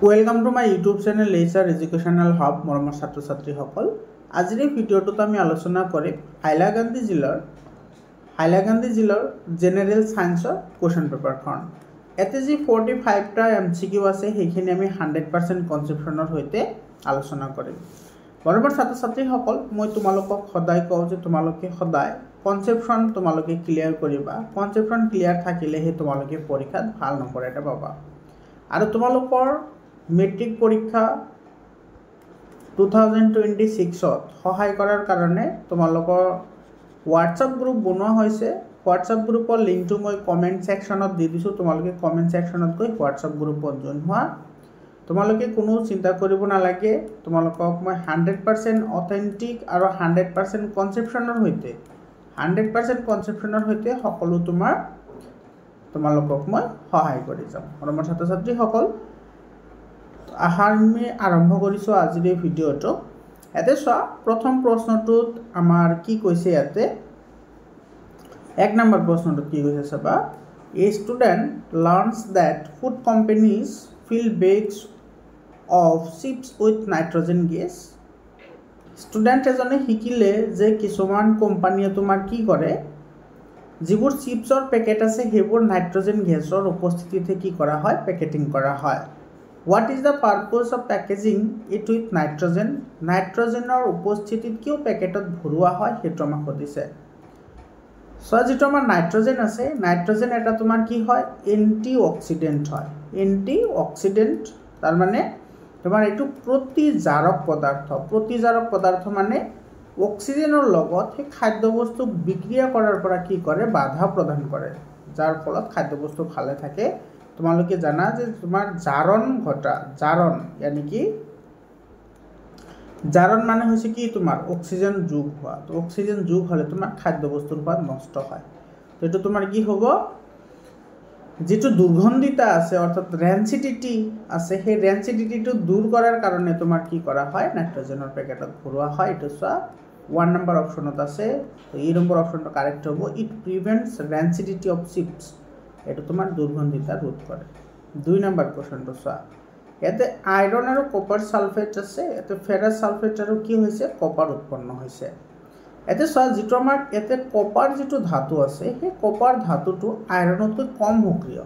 Welcome to my YouTube channel lesser educational hub মৰমৰ ছাত্ৰ ছাত্ৰীসকল। আজিৰ এই ভিডিঅ'টোত আমি আলোচনা কৰিম হাইলাকান্দি জিলাৰ জেনেৰেল ছায়েন্সৰ কুৱেশ্যন পেপাৰখন। ইয়াতে যি 45টা MCQ আছে সেইখিনি আমি 100% কনচেপশ্যনৰ সৈতে আলোচনা কৰিম। মৰমৰ ছাত্ৰ ছাত্ৰীসকল, মই তোমালোকক সদায় কওঁ যে তোমালোকে সদায় কনচেপশ্যন তোমালোকে ক্লিয়াৰ কৰিবা। কনচেপশ্যন ক্লিয়াৰ থাকিলেহে তোমালোকে পৰীক্ষাত ভাল নম্বৰ এটা পাবা। আৰু তোমালোকৰ মেট্ৰিক পৰীক্ষা 2026ত সহায় কৰাৰ কাৰণে তোমালোকৰ হোৱাটছআপ গ্ৰুপ বনোৱা হৈছে। হোৱাটছআপ গ্ৰুপৰ লিংকটো মই কমেণ্ট ছেকশ্যনত দি দিছোঁ। তোমালোকে কমেণ্ট ছেকশ্যনত গৈ হোৱাটছআপ গ্ৰুপত জইন হোৱা। তোমালোকে কোনো চিন্তা কৰিব নালাগে। তোমালোকক মই 100% অথেণ্টিক আৰু 100% কনচেপশ্যনৰ সৈতে সকলো তোমালোকক মই সহায় কৰি যাম। মৰমৰ ছাত্ৰ ছাত্ৰীসকল, আমি আৰম্ভ কৰিছোঁ আজিৰ এই ভিডিঅ'টো। ইয়াতে চোৱা, প্ৰথম প্ৰশ্নটোত আমাৰ কি কৈছে, ইয়াতে 1 নম্বৰ প্ৰশ্নটোত কি কৈছে চাবা। A student learns that food companies fill bags of chips with nitrogen gas. Student এজনে শিকিলে যে কিছুমান কোম্পানীয়ে তোমাৰ কি কৰে, যিবোৰ চিপছৰ পেকেট আছে সেইবোৰ নাইট্ৰজেন গেছৰ উপস্থিতিতে কি কৰা হয়, পেকেটিং কৰা হয়। What is the purpose of packaging it with nitrogen. নাইট্ৰজেনৰ উপস্থিতিত কিয় পেকেটত ভৰোৱা হয় সেইটো আমাক সুধিছে। চ' যিটো আমাৰ নাইট্ৰজেন আছে, নাইট্ৰজেন এটা তোমাৰ কি হয়, এণ্টি অক্সিডেণ্ট হয়। এণ্টি অক্সিডেণ্ট তাৰমানে তোমাৰ এইটো প্ৰতিজাৰক পদাৰ্থ মানে অক্সিজেনৰ লগত সেই খাদ্যবস্তুক বিক্ৰিয়া কৰাৰ পৰা কি কৰে, বাধা প্ৰদান কৰে, যাৰ ফলত খাদ্যবস্তু ভালে থাকে। তোমালোকে জানা যে তোমাৰ জাৰণ মানে হৈছে কি, তোমাৰ অক্সিজেন যোগ হোৱা। তো অক্সিজেন যোগ হ'লে তোমাৰ খাদ্যবস্তুৰ সোৱাদ নষ্ট হয়। তো এইটো তোমাৰ কি হ'ব, যিটো দুৰ্গন্ধিতা আছে অৰ্থাৎ ৰেঞ্চিডিটি আছে, সেই ৰেঞ্চিডিটিটো দূৰ কৰাৰ কাৰণে তোমাৰ কি কৰা হয়, নাইট্ৰজেনৰ পেকেটত ভৰোৱা হয়। এইটো চোৱা 1 নম্বৰ অপশ্যনত আছে। তো এই নম্বৰ অপশ্যনটো কাৰেক্ট হ'ব। It prevents rancidity of chips. এইটো তোমাৰ দুৰ্গন্ধিতা ৰোধ কৰে। 2 নম্বৰ কুৱেশ্যনটো চোৱা। ইয়াতে আইৰণ আৰু কপাৰ ছালফেট আছে। ইয়াতে ফেৰাছ ছালফেট আৰু কি হৈছে, কপাৰ উৎপন্ন হৈছে। ইয়াতে চোৱা, যিটো আমাৰ ইয়াতে কপাৰ যিটো ধাতু আছে, সেই কপাৰ ধাতুটো আইৰণতকৈ কম সক্ৰিয়।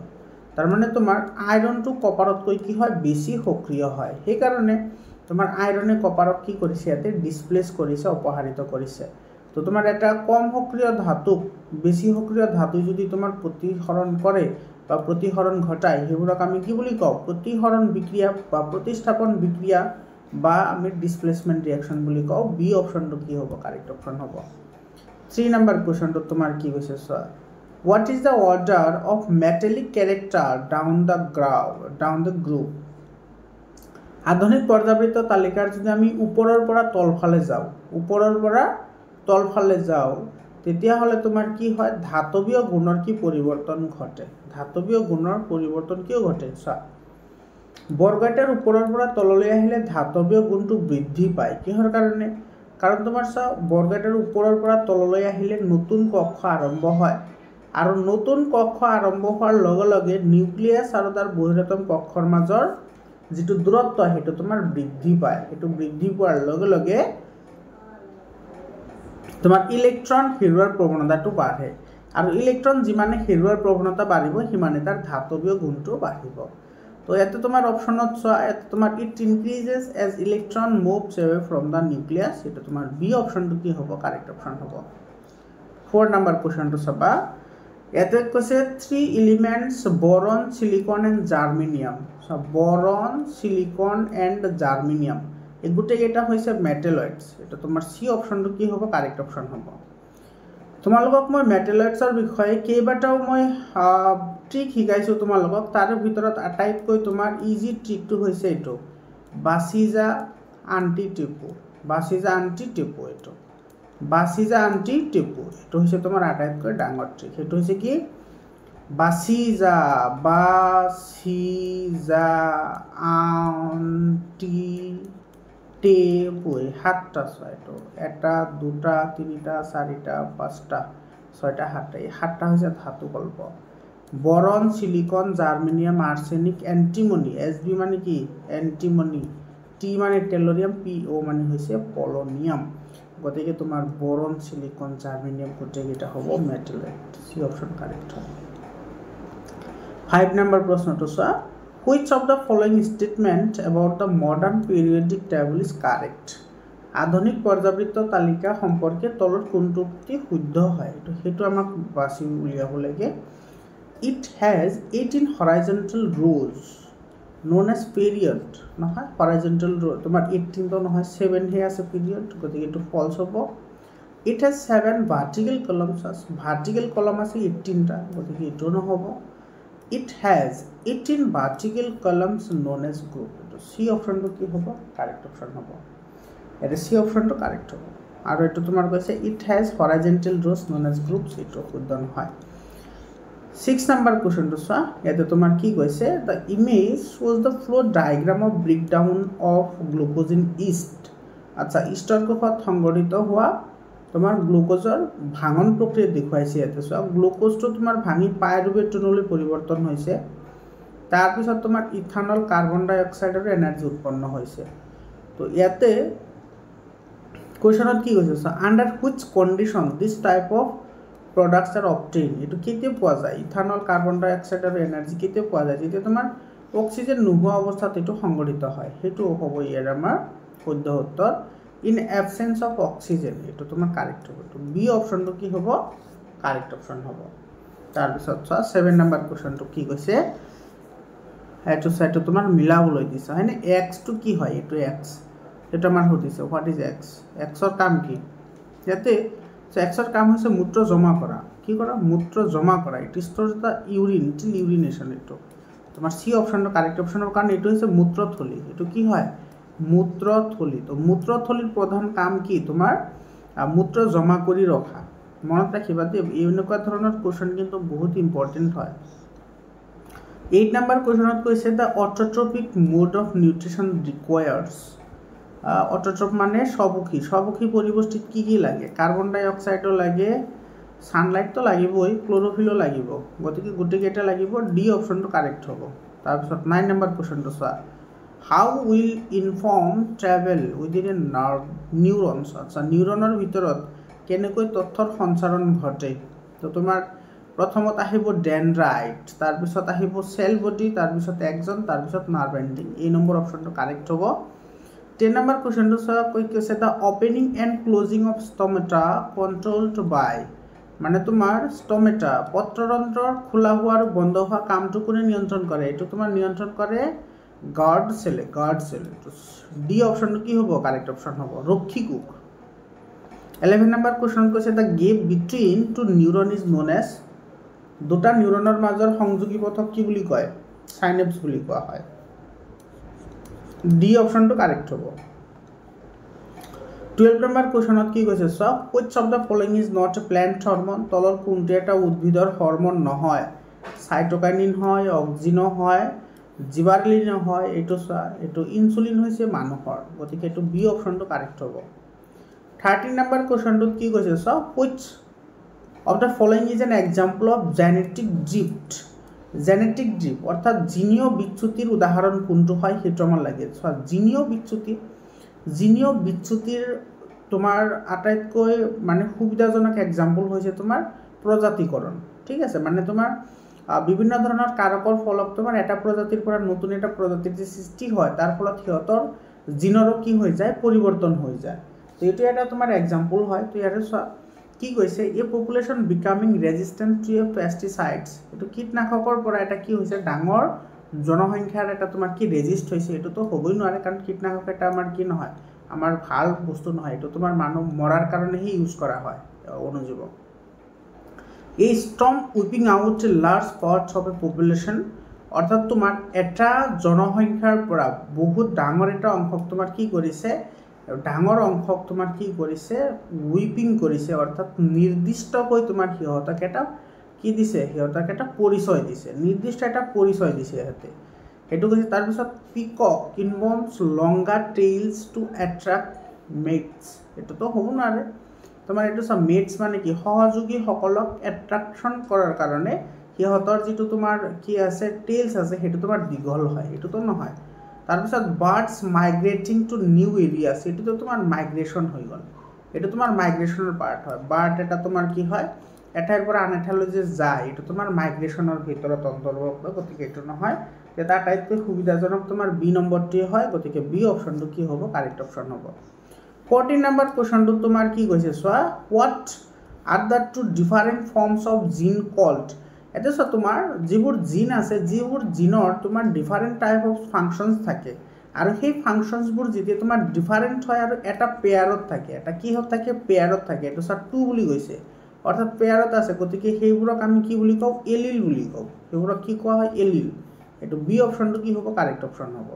তাৰমানে তোমাৰ আইৰণটো কপাৰতকৈ কি হয়, বেছি সক্ৰিয় হয়। সেইকাৰণে তোমাৰ আইৰণে কপাৰক কি কৰিছে, ইয়াতে ডিছপ্লেচ কৰিছে, অপসাৰিত কৰিছে। তো তোমাৰ এটা কম সক্ৰিয় ধাতুক বেছি সক্ৰিয় ধাতু যদি তোমাৰ প্ৰতিহৰণ কৰে বা প্ৰতিহৰণ ঘটায়, সেইবোৰক আমি কি বুলি কওঁ, প্ৰতিহৰণ বিক্ৰিয়া বা প্ৰতিস্থাপন বিক্ৰিয়া বা আমি ডিছপ্লেচমেণ্ট ৰিয়েকশ্যন বুলি কওঁ। বি অপশ্যনটো কি হ'ব, কাৰেক্ট অপশ্যন হ'ব। 3 নম্বৰ কুৱেশ্যনটোত তোমাৰ কি কৈছে চোৱা। What is the order of metallic character down the group. আধুনিক পৰ্যাবৃত্ত তালিকাৰ যদি আমি ওপৰৰ পৰা তলফালে যাওঁ, তেতিয়াহ'লে তোমাৰ কি হয়, ধাতৱীয় গুণৰ কি পৰিৱৰ্তন ঘটে। ধাতৱীয় গুণৰ পৰিৱৰ্তন কিয় ঘটে চোৱা। বৰ্গ এটাৰ ওপৰৰ পৰা তললৈ আহিলে ধাতৱীয় গুণটো বৃদ্ধি পায়। কিহৰ কাৰণে? কাৰণ তোমাৰ চোৱা, বৰ্গ এটাৰ ওপৰৰ পৰা তললৈ আহিলে নতুন কক্ষ আৰম্ভ হয়, আৰু নতুন কক্ষ আৰম্ভ হোৱাৰ লগে লগে নিউক্লিয়াছ আৰু তাৰ বহিৰাতম কক্ষৰ মাজৰ যিটো দূৰত্ব সেইটো তোমাৰ বৃদ্ধি পায়। সেইটো বৃদ্ধি পোৱাৰ লগে লগে তোমাৰ ইলেক্ট্ৰন হেৰুৱাৰ প্ৰৱণতাটো বাঢ়ে, আৰু ইলেক্ট্ৰন যিমানে হেৰুৱাৰ প্ৰৱণতা বাঢ়িব সিমানে তাৰ ধাতৱীয় গুণটো বাঢ়িব। তো ইয়াতে তোমাৰ অপশ্যনত চোৱা, ইয়াতে তোমাৰ it increases as electron moves away from the nucleus. সেইটো তোমাৰ বি অপশ্যনটো কি হ'ব, কাৰেক্ট অপশ্যন হ'ব। 4 নম্বৰ কুৱেশ্যনটো চাবা। ইয়াতে কৈছে 3 elements boron, silicon and germanium. Boron, silicon and germanium এই গোটেইকেইটা হৈছে মেটেলয়েডছ। এটা তোমাৰ চি অপশ্যনটো কি হ'ব, কাৰেক্ট অপশ্যন হ'ব। তোমালোকক মই মেটেলয়েডছৰ বিষয়ে কেইবাটাও মই ট্ৰিক শিকাইছোঁ তোমালোকক। তাৰে ভিতৰত আটাইতকৈ তোমাৰ ইজি ট্ৰিকটো হৈছে এইটো, বাচিজা আণ্টি টিপু। এইটো হৈছে তোমাৰ আটাইতকৈ ডাঙৰ ট্ৰিক। সেইটো হৈছে কি, বাচিজা আণ্টি টেপু। 7টা চোৱা, এইটো 1, 2, 3, 4, 5, 6, 7টা। এই 7টা হৈছে ধাতুকল্প। Boron, silicon, germanium, arsenic, antimony. SB মানে কি অ্যান্টিমনি, টি মানে টেলোরিয়াম, পিও মানে হচ্ছে পলোনিয়াম। গতিকে তোমার বরন, সিলিকন, জার্মেনিয়াম গোটেইকেইটা হ'ব মেটেলেট। সি অপশন কারেক্ট হ'ব। 5 নম্বৰ প্ৰশ্নটো চোৱা, which of the following statement about the modern periodic table is correct. আধুনিক পৰ্যাবৃত্ত তালিকা সম্পৰ্কে তলত কোনটো উক্তি শুদ্ধ হয়, সেইটো আমাক বাছি উলিয়াব লাগে। It has 18 horizontal rows known as period নহয়, horizontal row তোমাৰ 18 তো নহয় 7 হে আছে period, গতিকে এইটো ফলছ হ'ব। It has 7 vertical columns, vertical column আছে 18টা, গতিকে এইটো নহ'ব। It has 18 vertical columns known as group, এইটো সি অপশ্যনটো কি হ'ব কাৰেক্ট অপশ্যন হ'ব। এটা সি অপশ্যনটো কাৰেক্ট হ'ব। আৰু এইটো তোমাৰ কৈছে it has horizontal rows known as groups, এইটো শুদ্ধ নহয়। 6 নম্বৰ কুৱেশ্যনটো চোৱা, ইয়াতে তোমাৰ কি কৈছে, দ্য ইমেজ শ্ব'জ দ্য ফ্ল' diagram of breakdown of glucose in east. আচ্ছা, ইষ্টৰ কোষত সংঘটিত হোৱা তোমাৰ গ্লুক'জৰ ভাঙন প্ৰক্ৰিয়া দেখুৱাইছে ইয়াতে। চোৱা, গ্লুক'জটো তোমাৰ ভাঙি পাইৰুভেটনলৈ পৰিৱৰ্তন হৈছে, তাৰপিছত তোমাৰ ইথানল, কাৰ্বন ডাই অক্সাইড আৰু এনাৰ্জি উৎপন্ন হৈছে। তো ইয়াতে কুৱেশ্যনত কি কৈছে, চোৱা, under which condition this type of products R obtain. এইটো কেতিয়া পোৱা যায়, ইথানল, কাৰ্বন ডাই অক্সাইড আৰু এনাৰ্জি কেতিয়া পোৱা যায়, যেতিয়া তোমাৰ অক্সিজেন নোহোৱা অৱস্থাত এইটো সংঘটিত হয়, সেইটো হ'ব ইয়াৰ আমাৰ শুদ্ধ উত্তৰ। ইন এবচেঞ্চ অফ অক্সিজেন, এইটো তোমাৰ কাৰেক্ট হ'ব। এইটো বি অপশ্যনটো কি হ'ব কাৰেক্ট অপশ্যন হ'ব। তাৰপিছত চোৱা 7 নম্বৰ কুৱেশ্যনটো কি কৈছে, এইটো তোমাৰ মিলাবলৈ দিছে হয়নে। এক্সটো কি হয়, এইটো এক্স, এইটো আমাৰ সুধিছে হোৱাট ইজ এক্স। এক্সৰ কাম কি, ইয়াতে এক্সৰ কাম হৈছে মূত্ৰ জমা কৰা। কি কৰা, মূত্ৰ জমা কৰা। ইট ষ্ট'ৰছ দ্য ইউৰিন টিল ইউৰিনেশ্যন। এইটো তোমাৰ সি অপশ্যনটো কাৰেক্ট অপশ্যনৰ কাৰণ এইটো হৈছে মূত্ৰথলী। এইটো কি হয় মূত্ৰথলী। তো মূত্ৰথলীৰ প্ৰধান কাম কি, তোমাৰ মূত্ৰ জমা কৰি ৰখা। মনত ৰাখিবা দেই, এনেকুৱা ধৰণৰ কুৱেশ্যন কিন্তু বহুত ইম্পৰ্টেণ্ট হয়। 8 নম্বৰ কুৱেশ্যনত কৈছে দ্য অট'ট্ৰপিক মোড অফ নিউট্ৰিশ্যন ৰিকুৱায়াৰ্ছ। অট'ট্ৰপ মানে স্বভোক্ষী। স্বভোক্ষী পৰিপুষ্টিত কি কি লাগে, কাৰ্বন ডাই অক্সাইডো লাগে, ছানলাইটটো লাগিবই, ক্ল'ৰ'ফিলো লাগিব, গতিকে গোটেইকেইটা লাগিব। ডি অপশ্যনটো কাৰেক্ট হ'ব। তাৰপিছত 9 নম্বৰ কুৱেশ্যনটো চোৱা, how will inform travel within a nerve neurons. আচ্ছা, নিউৰনৰ ভিতৰত কেনেকৈ তথ্যৰ সঞ্চাৰণ ঘটে। তো তোমাৰ প্ৰথমত আহিব ডেনড্ৰাইট, তাৰপিছত আহিব চেল বডি, তাৰপিছত এক্সন, তাৰপিছত নাৰ্ভ এণ্ডিং। এই নম্বৰ অপশ্যনটো কাৰেক্ট হ'ব। 10 নম্বৰ কুৱেশ্যনটো চোৱা, কৈ কৈছে the opening and closing of stomata controlled by, মানে তোমাৰ ষ্টমেটা পত্ৰৰন্ধ্ৰৰ খোলা হোৱা আৰু বন্ধ হোৱা কামটো কোনে নিয়ন্ত্ৰণ কৰে, এইটো তোমাৰ নিয়ন্ত্ৰণ কৰে গাৰ্ড চেলে। গাৰ্ড চেল, ডি অপশ্যনটো কি হ'ব কাৰেক্ট অপশ্যন হ'ব, ৰক্ষী কোষ। 11 নম্বৰ কুৱেশ্যনত কৈছে the gap between two neuron is known as. দুটা নিউৰনৰ মাজৰ সংযোগী পথক কি বুলি কয়, চাইনেপছ বুলি কোৱা হয়। ডি অপশ্যনটো কাৰেক্ট হ'ব। 12 নম্বৰ কুৱেশ্যনত কি কৈছে, চোৱা, which of the following is not a plant hormone. তলৰ কোনটো এটা উদ্ভিদৰ হৰমন নহয়, চাইটোকাইনিন হয়, অক্সিনো হয়, জিবাৰলিনো হয়। এইটো চোৱা, এইটো ইনচুলিন হৈছে মানুহৰ, গতিকে এইটো বি অপশ্যনটো কাৰেক্ট হ'ব। 13 নম্বৰ কুৱেশ্যনটোত কি কৈছে, চোৱা, which of the following is an example of genetic drift. Genetic drift অৰ্থাৎ জিনীয় বিচ্যুতিৰ উদাহৰণ কোনটো হয়, সেইটো আমাৰ লাগে। চোৱা, জিনীয় বিচ্যুতিৰ তোমাৰ আটাইতকৈ মানে সুবিধাজনক এক্সাম্পল হৈছে তোমাৰ প্ৰজাতিকৰণ। ঠিক আছে, মানে তোমাৰ বিভিন্ন ধৰণৰ কাৰকৰ ফলত তোমাৰ এটা প্ৰজাতিৰ পৰা নতুন এটা প্ৰজাতিৰ যে সৃষ্টি হয়, তাৰ ফলত সিহঁতৰ জিনৰো কি হৈ যায়, পৰিৱৰ্তন হৈ যায়। তো এইটো এটা তোমাৰ এক্সাম্পল হয়। তো ইয়াতে চোৱা কি কৈছে, এ পপুলেশ্যন বিকামিং ৰেজিষ্টেণ্ট টু এ পেষ্টিচাইডছ। এইটো কীটনাশকৰ পৰা এটা কি হৈছে, ডাঙৰ জনসংখ্যাৰ এটা তোমাৰ কি ৰেজিষ্ট হৈছে। এইটোতো হ'বই নোৱাৰে, কাৰণ কীটনাশক এটা আমাৰ কি নহয়, আমাৰ ভাল বস্তু নহয়। এইটো তোমাৰ মানুহ মৰাৰ কাৰণেহে ইউজ কৰা হয় অনুজীৱক। এই storm wiping out large parts of a population, অৰ্থাৎ তোমাৰ এটা জনসংখ্যাৰ পৰা বহুত ডাঙৰ এটা অংশক তোমাৰ কি কৰিছে, ডাঙৰ অংশক তোমাৰ কি কৰিছে, উইপিং কৰিছে, অৰ্থাৎ নিৰ্দিষ্টকৈ তোমাৰ সিহঁতক এটা কি দিছে, সিহঁতক এটা পৰিচয় দিছে, নিৰ্দিষ্ট এটা পৰিচয় দিছে সিহঁতে। সেইটো কৈছে। তাৰপিছত peacock involves longer tails to attract mates. এইটোতো হ'ব নোৱাৰে। তোমাৰ এইটো চোৱা, মেটছ মানে কি, সহযোগীসকলক এট্ৰেকশ্যন কৰাৰ কাৰণে সিহঁতৰ যিটো তোমাৰ কি আছে টেইলছ আছে সেইটো তোমাৰ দীঘল হয়, এইটোতো নহয়। তাৰপিছত বাৰ্ডছ মাইগ্ৰেটিং টু নিউ এৰিয়াছ, এইটোতো তোমাৰ মাইগ্ৰেশ্যন হৈ গ'ল, এইটো তোমাৰ মাইগ্ৰেশ্যনৰ পাৰ্ট হয়। বাৰ্ড এটা তোমাৰ কি হয় এঠাইৰ পৰা আন এঠাইলৈ যে যায়, এইটো তোমাৰ মাইগ্ৰেশ্যনৰ ভিতৰত অন্তৰ্ভুক্ত, গতিকে এইটো নহয়। এটা আটাইতকৈ সুবিধাজনক তোমাৰ বি নম্বৰটোৱে হয়, গতিকে বি অপশ্যনটো কি হ'ব কাৰেক্ট অপশ্যন হ'ব। 14 নম্বৰ কুৱেশ্যনটো তোমাৰ কি কৈছে চোৱা, what are the two different forms of gene called. এতিয়া চোৱা তোমাৰ যিবোৰ জিন আছে, যিবোৰ জিনৰ তোমাৰ ডিফাৰেণ্ট টাইপ অফ ফাংচনছ থাকে, আৰু সেই ফাংচনছবোৰ যেতিয়া তোমাৰ ডিফাৰেণ্ট হয় আৰু এটা পেয়াৰত থাকে, এটা কিহত থাকে পেয়াৰত থাকে, এইটো চোৱা 2 বুলি কৈছে, অৰ্থাৎ পেয়াৰত আছে, গতিকে সেইবোৰক আমি কি বুলি কওঁ এলিল বুলি কওঁ, সেইবোৰক কি কোৱা হয় এলিল। এইটো বি অপশ্যনটো কি হ'ব কাৰেক্ট অপশ্যন হ'ব।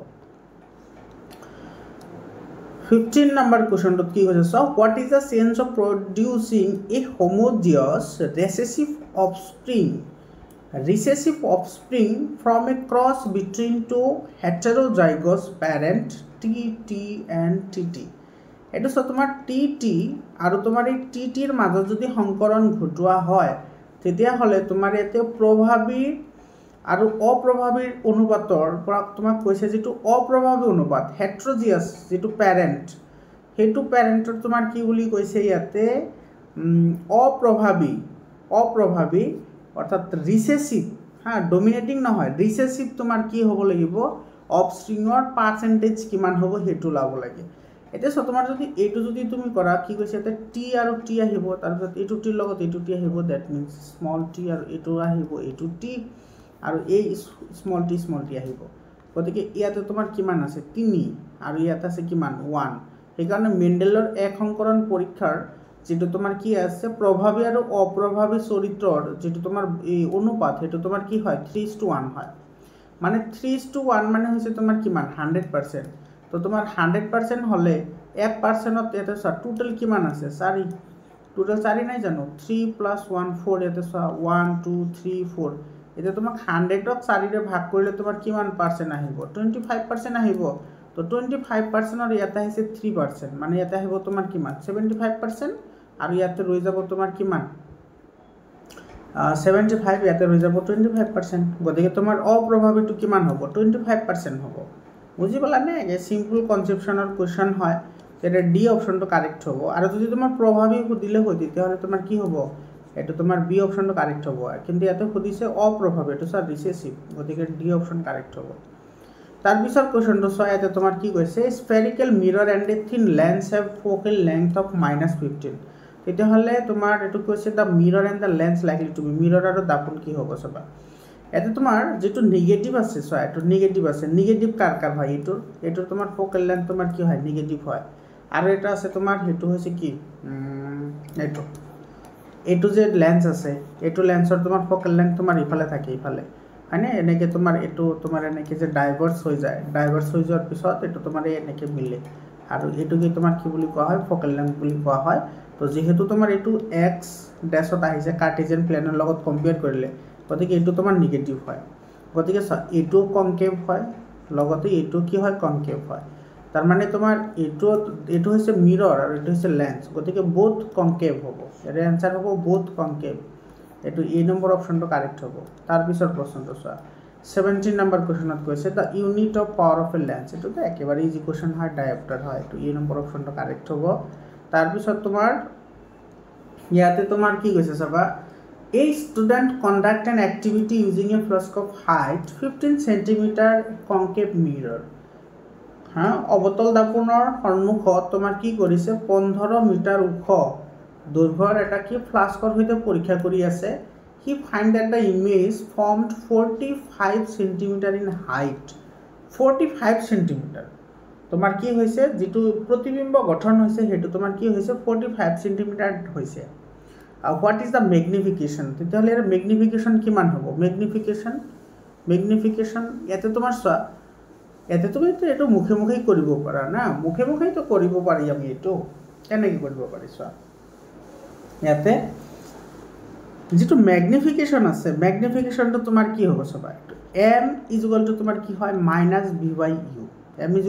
15 নম্বৰ কুৱেশ্যনটোত কি কৈছে চাওক, what is the change of producing a homozygous recessive offspring from a cross between two heterozygous parent T and T. এইটো চোৱা তোমাৰ টি আৰু তোমাৰ এই টিৰ মাজত যদি সংকৰণ ঘটোৱা হয়, তেতিয়াহ'লে তোমাৰ ইয়াতে প্ৰভাৱী আৰু অপ্ৰভাৱীৰ অনুপাতৰ পৰা তোমাক কৈছে যিটো অপ্ৰভাৱী অনুপাত হেট্ৰজিয়াছ যিটো পেৰেণ্ট, সেইটো পেৰেণ্টৰ তোমাৰ কি বুলি কৈছে ইয়াতে অপ্ৰভাৱী অৰ্থাৎ ৰিচেছিভ, ডমিনেটিং নহয়, ৰিচেছিভ তোমাৰ কি হ'ব লাগিব অফস্প্ৰিঙৰ পাৰ্চেণ্টেজ কিমান হ'ব সেইটো ওলাব লাগে। এতিয়া চোৱা তোমাৰ যদি এইটো যদি তুমি কৰা কি কৈছে ইয়াতে টি আৰু টি আহিব, তাৰপিছত এইটো টিৰ লগত এইটো টি আহিব, ডেট মিনছ স্মল টি আৰু এইটো আহিব, এইটো টি আৰু এই স্মল টি আহিব, গতিকে ইয়াতে তোমাৰ কিমান আছে 3 আৰু ইয়াত আছে কিমান 1। সেইকাৰণে মেণ্ডেলৰ এক সংকৰণ পৰীক্ষাৰ যিটো তোমাৰ কি আছে প্ৰভাৱী আৰু অপ্ৰভাৱী চৰিত্ৰৰ যিটো তোমাৰ এই অনুপাত, সেইটো তোমাৰ কি হয় 3:1 হয়। মানে 3:1 মানে হৈছে তোমাৰ কিমান 100%। তো তোমাৰ 100% হ'লে 1%ত ইয়াতে চোৱা টোটেল কিমান আছে 4, টোটেল 4 নাই জানো, 3 + 1 4, ইয়াতে চোৱা 1 2 3 4, এতিয়া তোমাক 100ক 4ৰে ভাগ কৰিলে তোমাৰ কিমান পাৰ্চেণ্ট আহিব 25% আহিব। তো 25%ৰ ইয়াতে আহিছে 3%, মানে ইয়াতে আহিব তোমাৰ কিমান 75%, আৰু ইয়াতে ৰৈ যাব তোমাৰ কিমান 75, ইয়াতে ৰৈ যাব 25%, গতিকে তোমাৰ অপ্ৰভাৱীটো কিমান হ'ব 25% হ'ব। বুজি পালানে? এই চিম্পল কনচেপশ্যনৰ কুৱেশ্যন হয়, তেতিয়া ডি অপশ্যনটো কাৰেক্ট হ'ব। আৰু যদি তোমাৰ প্ৰভাৱী সুধিলে হয় তেতিয়াহ'লে তোমাৰ কি হ'ব, এইটো তোমাৰ বি অপশ্যনটো কাৰেক্ট হ'ব, কিন্তু ইয়াতে সুধিছে অপ্ৰভাৱী, এইটো চোৱা ৰিচেছিভ, গতিকে ডি অপশ্যন কাৰেক্ট হ'ব। তাৰপিছত কুৱেশ্যনটো চোৱা, ইয়াতে তোমাৰ কি কৈছে স্ফেৰিকেল মিৰৰ and a thin lens have focal length of -15, তেতিয়াহ'লে তোমাৰ এইটো কৈছে the mirror and the lens likely to be, mirror আৰু দাপোন কি হ'ব চাবা। ইয়াতে তোমাৰ যিটো নিগেটিভ আছে চোৱা, এইটো নিগেটিভ আছে, নিগেটিভ কাৰ হয় এইটোৰ তোমাৰ ফ'কেল লেন্থ তোমাৰ কি হয় নিগেটিভ হয়। আৰু এটা আছে তোমাৰ সেইটো হৈছে কি এইটো যে লেন্স আছে, এইটো লেন্সৰ তোমাৰ ফ'কেল লেন্থ তোমাৰ ইফালে থাকে, ইফালে হয়নে, এনেকৈ তোমাৰ এইটো তোমাৰ এনেকৈ যে ডাইভাৰ্চ হৈ যায়, ডাইভাৰ্চ হৈ যোৱাৰ পিছত এইটো তোমাৰ এনেকৈ মিলে, আৰু এইটোকে তোমাৰ কি বুলি কোৱা হয় ফ'কেল লেন্থ বুলি কোৱা হয়। তো যিহেতু তোমাৰ এইটো এক্স ডেছত আহিছে কাৰ্টেছিয়ান প্লেনৰ লগত কম্পেয়াৰ কৰিলে, গতিকে এইটো তোমাৰ নিগেটিভ হয়, গতিকে চোৱা এইটোও কনকেভ হয়, লগতে এইটো কি হয় কনকেভ হয়। তাৰমানে তোমাৰ এইটো হৈছে মিৰৰ আৰু এইটো হৈছে লেন্স, গতিকে বোথ কনকেভ হ'ব, ইয়াৰ এনচাৰ হ'ব বোথ কনকেভ, এইটো এ নম্বৰ অপশ্যনটো কাৰেক্ট হ'ব। তাৰপিছত প্ৰশ্নটো চোৱা, 17 নম্বৰ কুৱেশ্যনত কৈছে the unit of power of A lens, এইটোতো একেবাৰে ইজি কুৱেশ্যন হয়, ডায়প্টাৰ হয়, এইটো এ নম্বৰ অপশ্যনটো কাৰেক্ট হ'ব। তাৰপিছত তোমাৰ ইয়াতে তোমাৰ কি কৈছে চাবা, A student conduct an activity using a fluoroscope height 15 cm concave mirror, অৱতল দাপোনৰ সন্মুখত তোমাৰ কি কৰিছে 15 মিটাৰ ওখ দৈৰ্ঘ্যৰ এটা কি ফ্লাস্কৰ সৈতে পৰীক্ষা কৰি আছে। He find that the image formed 45 cm in height, 45 cm তোমাৰ কি হৈছে যিটো প্ৰতিবিম্ব গঠন হৈছে সেইটো তোমাৰ কি হৈছে 45 cm হৈছে। হোৱাট ইজ দ্য মেগনিফিকেশ্যন, তেতিয়াহ'লে ইয়াৰ মেগনিফিকেশ্যন কিমান হ'ব, মেগনিফিকেশ্যন ইয়াতে তোমাৰ চোৱা, ইয়াতে তুমি এইটো মুখে কৰিব পাৰা না, মুখেতো কৰিব পাৰি আমি, এইটো কেনেকৈ কৰিব পাৰি চোৱা, ইয়াতে যিটো মেগনিফিকেশ্যন আছে মেগনিফিকেশ্যনটো তোমাৰ কি হ'ব চাবা, এইটো m = তোমাৰ কি হয় -v/u, m =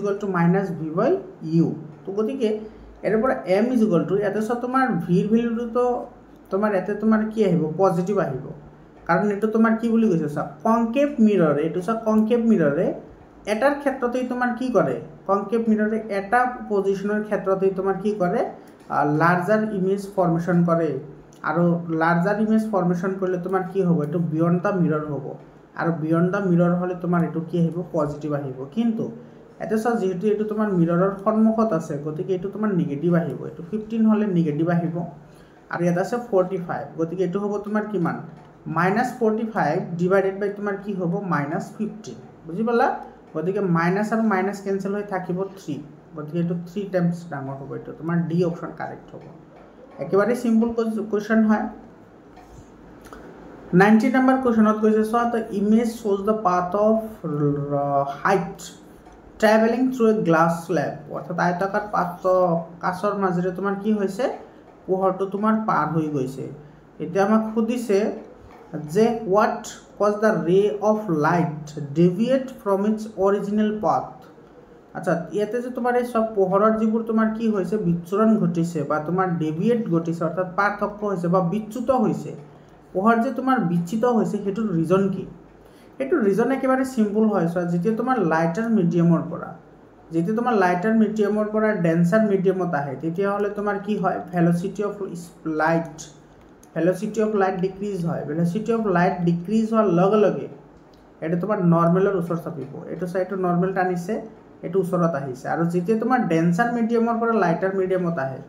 -v/u, তো গতিকে ইয়াৰ পৰা m = ইয়াতে চোৱা তোমাৰ ভিৰ ভেলুটো তোমাৰ ইয়াতে তোমাৰ কি আহিব পজিটিভ আহিব, কাৰণ এইটো তোমাৰ কি বুলি কৈছে চা কনকেভ মিৰৰে এইটো চা কনকেভ মিৰৰে এটাৰ ক্ষেত্ৰতেই তোমাৰ কি কৰে কনকেভ মিৰৰে এটা পজিশনৰ ক্ষেত্ৰতেই তোমাৰ কি কৰে লাৰ্জাৰ ইমেজ ফৰ্মেশ্যন কৰে আৰু লাৰ্জাৰ ইমেজ ফৰ্মেশ্যন কৰিলে তোমাৰ কি হ'ব এইটো বিয়ণ্ড দ্য মিৰৰ হ'ব আৰু বিয়ণ্ড দ্য মিৰৰ হ'লে তোমাৰ এইটো কি আহিব পজিটিভ আহিব কিন্তু এটা চা যেহেতু এইটো তোমাৰ মিৰৰৰ সন্মুখত আছে গতিকে এইটো তোমাৰ নিগেটিভ আহিব এইটো 15 হ'লে নিগেটিভ আহিব আৰু ইয়াত আছে 45 গতিকে এইটো হ'ব তোমাৰ কিমান -45 ডিভাইডেড বাই তোমাৰ কি হ'ব -15 বুজি পালা গতিকে মাইনাস আৰু মাইনাস কেনসেল হৈ থাকিব 3 গতিকে এইটো 3 টাইমছ ডাঙৰ হ'ব এইটো তোমাৰ ডি অপশন কাৰেক্ট হ'ব একেবাৰে সিম্পল কোৱেশ্চন হয় 90 নম্বৰ কোৱেশ্চনত কৈছে so the image shows the path of height travelling through A glass slab অৰ্থাৎ আয়তাকাৰ পাত্ৰ কাচৰ মাজেৰে তোমাৰ কি হৈছে পোহৰটো তোমাৰ পাৰ হৈ গৈছে এতিয়া আমাক খুদিছে যে what was the ray of light deviate from its original path আচ্ছা ইয়াতে যে তোমাৰ এই সব পোহৰৰ যিবোৰ তোমাৰ কি হৈছে বিচ্ছুৰণ ঘটিছে বা তোমাৰ ডেভিয়েট ঘটিছে অৰ্থাৎ পাৰ্থক্য হৈছে বা বিচ্যুত হৈছে পোহৰ যে তোমাৰ বিচ্যুত হৈছে হেতুৰ ৰিজন কি হেতুৰ ৰিজন একেবাৰে সিম্পল হয় সো যেতিয়া তোমাৰ লাইটাৰ মিডিয়ামৰ পৰা ডেন্সাৰ মিডিয়ামত আহে তেতিয়া হলে তোমাৰ কি হয় ভেলোসিটি অফ লাইট ডিক্ৰিজ হয় ভেলোসিটি অফ লাইট ডিক্ৰিজ হোৱাৰ লগে লগে এটা তোমাৰ নৰ্মেলৰ ওচৰ চাপিব এটো সাইটো নৰ্মেল টানিছে এটো ওচৰত আহিছে আৰু যেতিয়া তোমাৰ ডেন্সাৰ মিডিয়ামৰ পৰা লাইটাৰ মিডিয়ামত আহে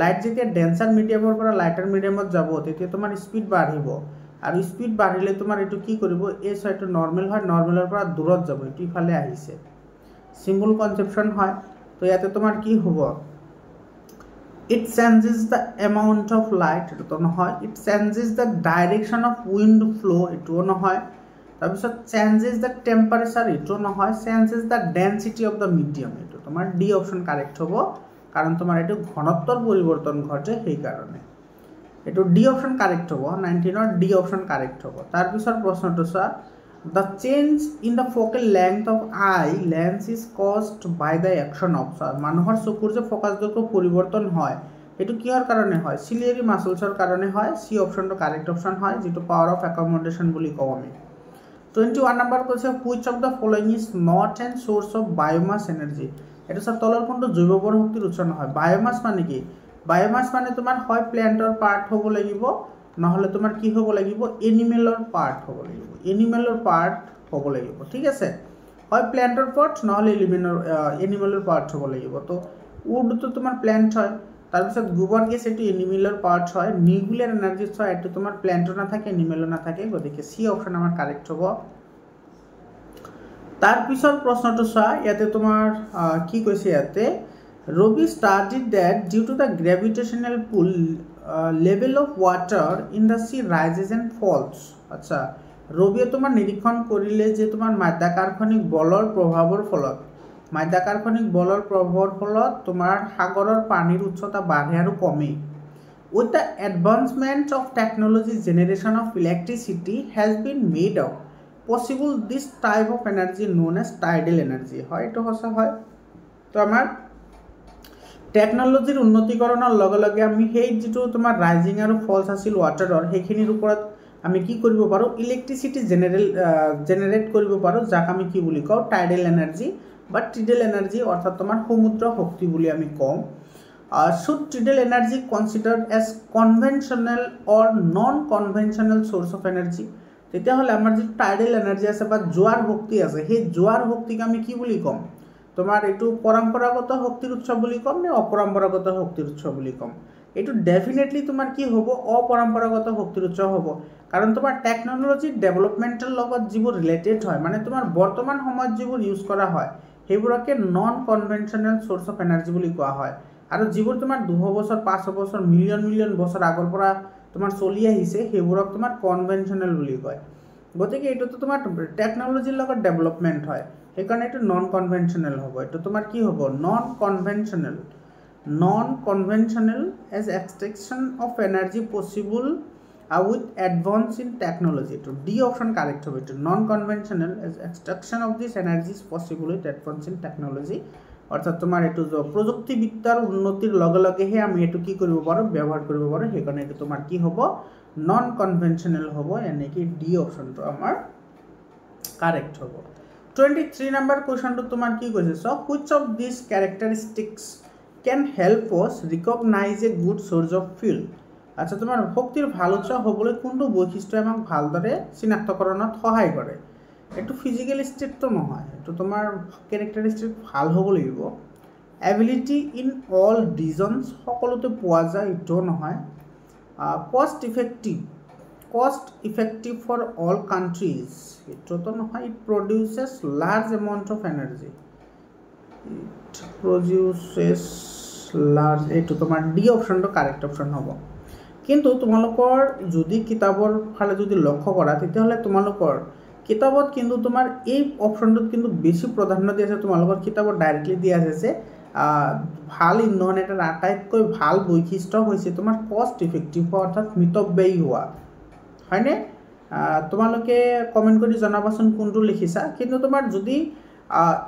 লাইট যেতিয়া ডেন্সাৰ মিডিয়ামৰ পৰা লাইটাৰ মিডিয়ামত যাব তেতিয়া তোমাৰ স্পিড বাঢ়িব আৰু স্পিড বাঢ়িলে তোমাৰ এটো কি কৰিব এই সাইটো নৰ্মেল হয় নৰ্মেলৰ পৰা দূৰত যাব এটো ইফালে আহিছে সিম্পল কনসেপশন হয় তো ইয়াতে তোমাৰ কি হ'ব it changes the amount of light eto nohoy it changes the direction of wind flow eto nohoy tar bisot changes the temperature eto nohoy changes the density of the medium eto tomar d option correct hobo karon tomar eto ghanottor poriborton ghote hei karone eto d option correct hobo 19 or d option correct hobo tar bisor proshno to sa the change in the focal length of eye lens is caused by the action of মানুহৰ চকুৰ যে focus দৈৰ্ঘ্য পৰিৱৰ্তন হয় এটো কিহৰ কাৰণে হয় সিলিয়াৰি মাসলছৰ কাৰণে হয় সি অপশনটো কাৰেক্ট অপশন হয় যেটো পাওয়াৰ অফ অ্যাকমোডেশন বুলি কও আমি 21 নম্বৰ কৈছে which of the following is not an source of biomass energy এটো সব তলৰ কোনটো জৈৱবৰ শক্তিৰ উৎস নহয় বায়োমাস মানে কি বায়োমাস মানে তোমাৰ হয় প্ল্যান্টৰ পাৰ্ট হ'ব লাগিব নহলে তোমাৰ কি হ'ব লাগিব এনিমেলৰ পাৰ্ট হ'ব লাগিব ঠিক আছে হয় প্ল্যান্টৰ পাৰ্ট নহলে এনিমেলৰ পাৰ্ট হ'ব লাগিব তো উড তো তোমাৰ প্ল্যান্ট হয় তাৰ পিছত গোবৰ গেছ এটো এনিমেলৰ পাৰ্ট হয় নিউক্লিয়াৰ এনাৰ্জি হয় এটো তোমাৰ প্ল্যান্টৰ না থাকে এনিমেলৰ না থাকে গতিকে সি অপশন আমাৰ কাৰেক্ট হ'ব তাৰ পিছৰ প্ৰশ্নটো চোৱা ইয়াতে তোমাৰ কি কৈছে ইয়াতে Robi studied that due to the gravitational pull level of water in the sea rises and falls আচ্ছা রবিয়ে তোমার নিরীক্ষণ করিলে যে তোমার মাধ্যাকর্ষণিক বলৰ ফলত তোমাৰ সাগৰৰ পানীৰ উচ্চতা বাঢ়ে আৰু কমে with the advancement of technology generation of electricity has been made of possible this type of energy known as tidal energy হয় এটো হসা হয় তো আমাৰ টেকনলজিৰ উন্নতিকৰণৰ লগে লগে আমি হেই যেটো তোমাৰ ৰাইজিং আৰু ফলস আছিল ওয়াটাৰৰ হেখিনিৰ ওপৰত আমি কি কৰিব পাৰো ইলেক্ট্ৰিসিটি জেনাৰেট কৰিব পাৰো যাক আমি কি বুলি কও টাইডাল এনার্জি বা tidal এনার্জি অর্থাৎ তোমার সমুদ্র শক্তি বলি আমি কম should tidal energy considered as conventional or non conventional source of energy তেতিয়া হলে আমাৰ যে টাইডাল এনার্জি আছে বা জোয়ার শক্তি আছে সেই জোয়ার শক্তিকে আমি কি বুলি কম তোমার এটু পরম্পরাগত শক্তির উৎস বুলি কম নে অপরম্পরাগত শক্তির উৎস বুলি কম এটু ডেফিনেটলি তোমার কি হবো অপরম্পরাগত শক্তির উৎস হবো কারণ তোমার টেকনোলজি ডেভেলপমেন্টের লগত যিবোৰ ৰিলেটেড হয় মানে তোমাৰ বৰ্তমান সময়ত যিবোৰ ইউজ কৰা হয় সেইবোৰকে non conventional source of energy বুলি কোৱা হয় আৰু যিবোৰ তোমাৰ 200 বছৰ 500 বছৰ মিলিয়ন বছৰ আগৰ পৰা তোমাৰ চলি আহিছে সেইবোৰক তোমাৰ কনভেনশনাল বুলি কয় গতিকে এটো তো তোমাৰ টেকনোলজিৰ লগত ডেভেলপমেন্ট হয় সেইকাৰণে এটো নন কনভেনশনাল হ'ব এটো তোমাৰ কি হ'ব non conventional as extraction of energy possible with advance in technology to D option correct হবে to non conventional as extraction of this energy is possible with advance in technology অর্থাৎ তোমার এটু প্রযুক্তিবিদ্যার উন্নতির লগে লগে হে আমি এটু কি কৰিব পাৰো ব্যৱহাৰ কৰিব পাৰো হেকাৰণে এটু তোমাৰ কি হ'ব নন কনভেনশনেল হ'ব, এনে কি ডি অপশ্যনটো আমাৰ কাৰেক্ট হ'ব। 23 নম্বৰ কুৱেশ্যনটো তোমাৰ কি কৈছে, so which of this characteristics can help us recognise a good source of fuel. আচ্ছা, তোমাৰ শক্তিৰ ভাল উৎস হ'বলৈ কোনটো বৈশিষ্ট্যই আমাক ভালদৰে চিনাক্তকৰণত সহায় কৰে। এইটো ফিজিকেল ষ্টেটটো নহয়, এইটো তোমাৰ কেৰেক্টাৰিষ্টিক ভাল হ'ব লাগিব। এবিলিটি ইন অল ৰিজনছ, সকলোতে পোৱা যায়, এইটোও নহয়। কষ্ট ইফেক্টিভ ফৰ অল কাণ্ট্ৰিজ, এইটোতো নহয়। It produces large amount of energy, এইটো তোমাৰ ডি অপশ্যনটো কাৰেক্ট অপশ্যন হ'ব। কিন্তু তোমালোকৰ যদি কিতাপৰ ফালে যদি লক্ষ্য কৰা, তেতিয়াহ'লে তোমালোকৰ কিতাপত কিন্তু তোমাৰ এই অপশ্যনটোত কিন্তু বেছি প্ৰাধান্য দিয়া আছে। তোমালোকৰ কিতাপত ডাইৰেক্টলি দিয়া আছে যে ভাল ইন্ধন এটাৰ আটাইতকৈ ভাল বৈশিষ্ট্য হৈছে তোমাৰ কষ্ট ইফেক্টিভ হোৱা, অৰ্থাৎ মিতব্যয়ী হোৱা, হয়নে? তোমালোকে কমেণ্ট কৰি জনাবাচোন কোনটো লিখিছা। কিন্তু তোমাৰ যদি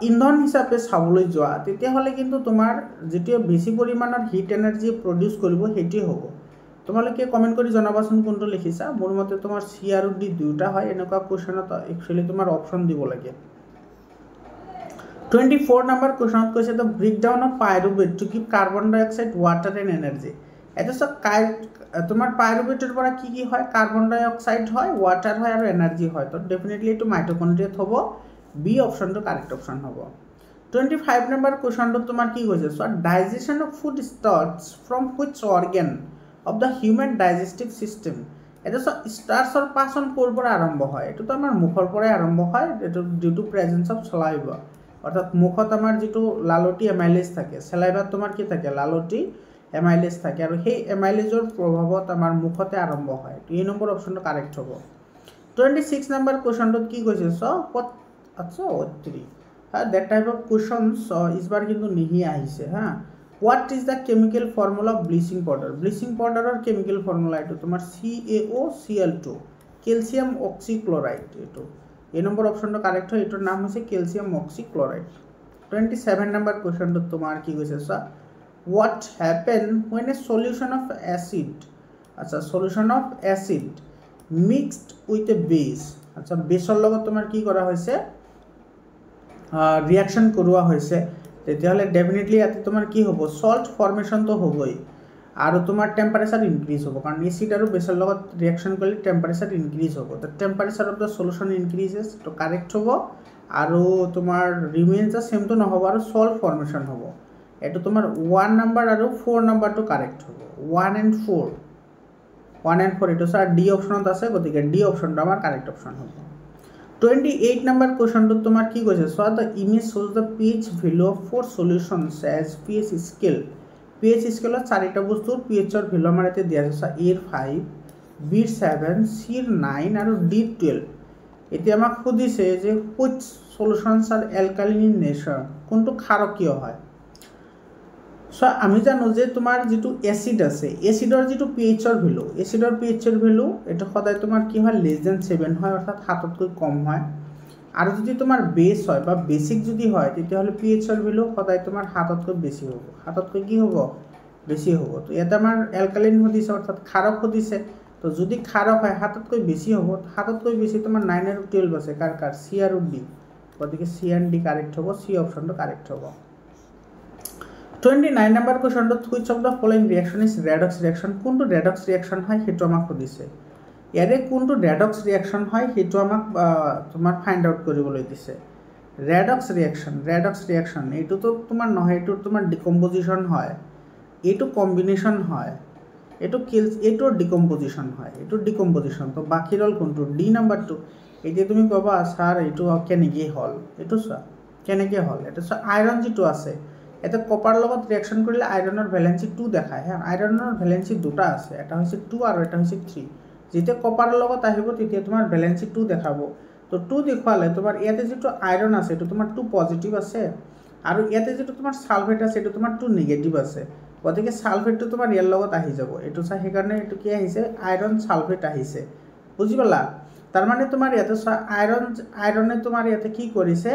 ইন্ধন হিচাপে চাবলৈ যোৱা, তেতিয়াহ'লে কিন্তু তোমাৰ যিটো বেছি পৰিমাণৰ হিট এনাৰ্জি প্ৰডিউচ কৰিব, সেইটোৱে হ'ব। তোমালোকে কমেণ্ট কৰি জনাবাচোন কোনটো লিখিছা। মোৰ মতে তোমাৰ চি আৰু ডি দুয়োটা হয়। এনেকুৱা কুৱেশ্যনত একচুৱেলি তোমাৰ অপশ্যন দিব লাগে। 24 নম্বৰ কুৱেশ্যনত কৈছে the breakdown of pyruvate to give carbon dioxide, water and energy. এটা চব তোমাৰ পাইৰুভেটৰ পৰা কি কি হয়, কাৰ্বন ডাই অক্সাইড হয়, ৱাটাৰ হয় আৰু এনাৰ্জি হয়। তো ডেফিনেটলি এইটো মাইটকণ্ড্ৰিয়াত হ'ব, বি অপশ্যনটো কাৰেক্ট অপশ্যন হ'ব। 25 নম্বৰ কুৱেশ্যনটোত তোমাৰ কি কৈছে, so digestion of food starts from which organ of the human digestive system. এটা ষ্টাৰ্টছৰ পাচন ক'ৰ পৰা আৰম্ভ হয়, এইটোতো আমাৰ মুখৰ পৰাই আৰম্ভ হয়। এইটো ডিউ টু প্ৰেজেঞ্চ অফ চেলাইভা, অৰ্থাৎ মুখত আমাৰ যিটো লালটি এমাইলেজ থাকে, চেলাইভাত তোমাৰ কি থাকে, লালটি এমাইলেজ থাকে, আৰু সেই এমাইলেজৰ প্ৰভাৱত আমাৰ মুখতে আৰম্ভ হয়। এই নম্বৰ অপশ্যনটো কাৰেক্ট হ'ব। 26 নম্বৰ কুৱেশ্যনটোত কি কৈছে, চ that type of questions ইছবাৰ কিন্তু নিহি আহিছে হা। What is the chemical formula of bleaching powder. Bleaching পাউডাৰৰ কেমিকেল ফৰ্মুলা এইটো তোমাৰ CaOCl2, কেলছিয়াম অক্সিক্লৰাইড। এইটো এই নম্বৰ অপশ্যনটো কাৰেক্ট হয়। এইটোৰ নাম হৈছে কেলছিয়াম অক্সিক্লৰাইড। 27 নম্বৰ কুৱেশ্যনটোত তোমাৰ কি কৈছে, চোৱা what happen when a solution of acid. আচ্ছা, solution of acid mixed with a base. আচ্ছা, বেছৰ লগত তোমাৰ কি কৰা হৈছে, ৰিয়াকশ্যন কৰোৱা হৈছে, তেতিয়াহ'লে ডেফিনেটলি ইয়াতে তোমাৰ কি হ'ব, সল্ট ফৰ্মেশ্যনটো হ'বই, আৰু তোমাৰ টেম্পাৰেচাৰ ইনক্ৰিজ হ'ব, কাৰণ এচিড আৰু বেছৰ লগত ৰিয়াকশ্যন কৰিলে টেম্পাৰেচাৰ ইনক্ৰিজ হ'ব। তো temperature of the solution increases, তো কাৰেক্ট হ'ব। আৰু তোমাৰ ৰিমেইনছ দ্য চেমটো নহ'ব, আৰু সল্ট ফৰ্মেশ্যন হ'ব। এইটো তোমাৰ 1 নম্বৰ আৰু 4 নম্বৰটো কাৰেক্ট হ'ব। 1 and 4 এইটো চাৰ ডি অপশ্যনত আছে, গতিকে ডি অপশ্যনটো আমাৰ কাৰেক্ট অপশ্যন হ'ব। 28 নম্বৰ কুৱেশ্যনটোত তোমাৰ কি কৈছে, চোৱা দ্য ইমেজ শ্ব'জ the pH value of 4 solutions as pH scale. pH স্কেলত 4টা বস্তুৰ pHৰ ভেলু আমাৰ ইয়াতে দিয়া আছে, এৰ 5, বিৰ 7, চিৰ 9 আৰু ডিৰ 12। এতিয়া আমাক সুধিছে যে which সলিউশ্যনছ R alkaline in nature, কোনটো ক্ষাৰকীয় হয়। চ' আমি জানো যে তোমাৰ যিটো এচিড আছে, এচিডৰ যিটো pHৰ ভেলু, এইটো সদায় তোমাৰ কি হয়, <7 হয়, অৰ্থাৎ 7তকৈ কম হয়। আৰু যদি তোমাৰ বেছ হয় বা বেছিক যদি হয়, তেতিয়াহ'লে pHৰ ভেলু সদায় তোমাৰ 7তকৈ বেছি হ'ব, 7তকৈ কি হ'ব, বেছি হ'ব। তো ইয়াতে আমাৰ এলকালিন সুধিছে, অৰ্থাৎ ক্ষাৰক সুধিছে। তো যদি ক্ষাৰক হয় 7তকৈ বেছি হ'ব, 7তকৈ বেছি তোমাৰ 9 আৰু 12 আছে, কাৰ চি আৰু ডি, গতিকে চি এণ্ড ডি কাৰেক্ট হ'ব, চি অপশ্যনটো কাৰেক্ট হ'ব। 29 নম্বৰ কুৱেশ্যনটোত which of the following reaction is redox reaction, কোনটো ৰেডক্স ৰিয়েকশ্যন হয় সেইটো আমাক সুধিছে। ইয়াৰে কোনটো ৰেডক্স ৰিয়েকশ্যন হয় সেইটো আমাক তোমাৰ ফাইণ্ড আউট কৰিবলৈ দিছে। ৰেডক্স ৰিয়েকশ্যন এইটোতো তোমাৰ নহয়, এইটো তোমাৰ ডিকম্পজিশ্যন হয়, এইটো কম্বিনেশ্যন হয়, এইটোৰ ডিকম্পজিশ্যন হয়, এইটোৰ ডিকম্পজিশ্যন। তো বাকী ৰ'ল কোনটো, ডি নম্বৰটো। এতিয়া তুমি ক'বা ছাৰ এইটো কেনেকৈ হ'ল, এইটো চোৱা কেনেকৈ হ'ল। এইটো চোৱা আইৰণ যিটো আছে, এটা কপাৰ লগত ৰিয়েকশ্যন কৰিলে আইৰণৰ ভেলেঞ্চি 2 দেখায় হা। আইৰণৰ ভেলেঞ্চি 2টা আছে, এটা হৈছে 2 আৰু এটা হৈছে 3। যেতিয়া কপাৰৰ লগত আহিব তেতিয়া তোমাৰ ভেলেঞ্চি 2 দেখাব। তো 2 দেখুৱালে তোমাৰ ইয়াতে যিটো আইৰণ আছে এইটো তোমাৰ 2 পজিটিভ আছে, আৰু ইয়াতে যিটো তোমাৰ ছালফেট আছে এইটো তোমাৰ 2 নিগেটিভ আছে, গতিকে ছালফেটটো তোমাৰ ইয়াৰ লগত আহি যাব। এইটো চাই সেইকাৰণে এইটো কি আহিছে, আইৰণ ছালফেট আহিছে, বুজি পালা। তাৰমানে তোমাৰ ইয়াতে চোৱা আইৰণে তোমাৰ ইয়াতে কি কৰিছে,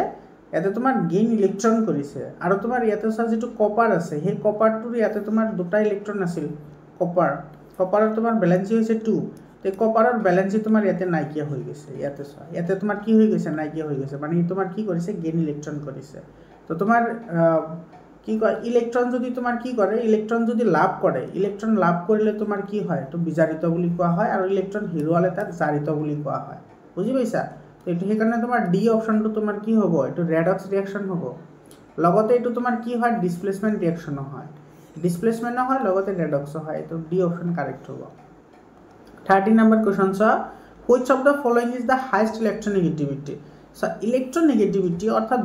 ইয়াতে তোমাৰ গেইন ইলেক্ট্ৰন কৰিছে, আৰু তোমাৰ ইয়াতে চোৱা যিটো কপাৰ আছে, সেই কপাৰটোৰ ইয়াতে তোমাৰ 2টা ইলেক্ট্ৰন আছিল, কপাৰৰ তোমাৰ ভেলেঞ্চি হৈছে 2, তো কপাৰৰ বেলেঞ্চি তোমাৰ ইয়াতে নাইকিয়া হৈ গৈছে ইয়াতে চোৱা ইয়াতে তোমাৰ কি হৈ গৈছে নাইকিয়া হৈ গৈছে মানে তোমাৰ কি কৰিছে গেইন ইলেক্ট্ৰন কৰিছে তো তোমাৰ কি কয় ইলেক্ট্ৰন যদি তোমাৰ কি কৰে ইলেক্ট্ৰন যদি লাভ কৰে ইলেক্ট্ৰন লাভ কৰিলে তোমাৰ কি হয় তো বিজাৰিত বুলি কোৱা হয় আৰু ইলেক্ট্ৰন হেৰুৱালে তাক জাৰিত বুলি কোৱা হয় বুজি পাইছা তো এইটো সেইকাৰণে তোমাৰ ডি অপশ্যনটো তোমাৰ কি হ'ব এইটো ৰেডক্স ৰিয়েকশ্যন হ'ব লগতে এইটো তোমাৰ কি হয় ডিসপ্লেসমেন্ট ৰিয়েকশ্যন হয় ডিসপ্লেসমেন্ট হয় লগতে ৰেডক্স হয় এইটো ডি অপশ্যন কাৰেক্ট হ'ব 30 number question sir which of the following is the highest electronegativity so electronegativity অর্থাৎ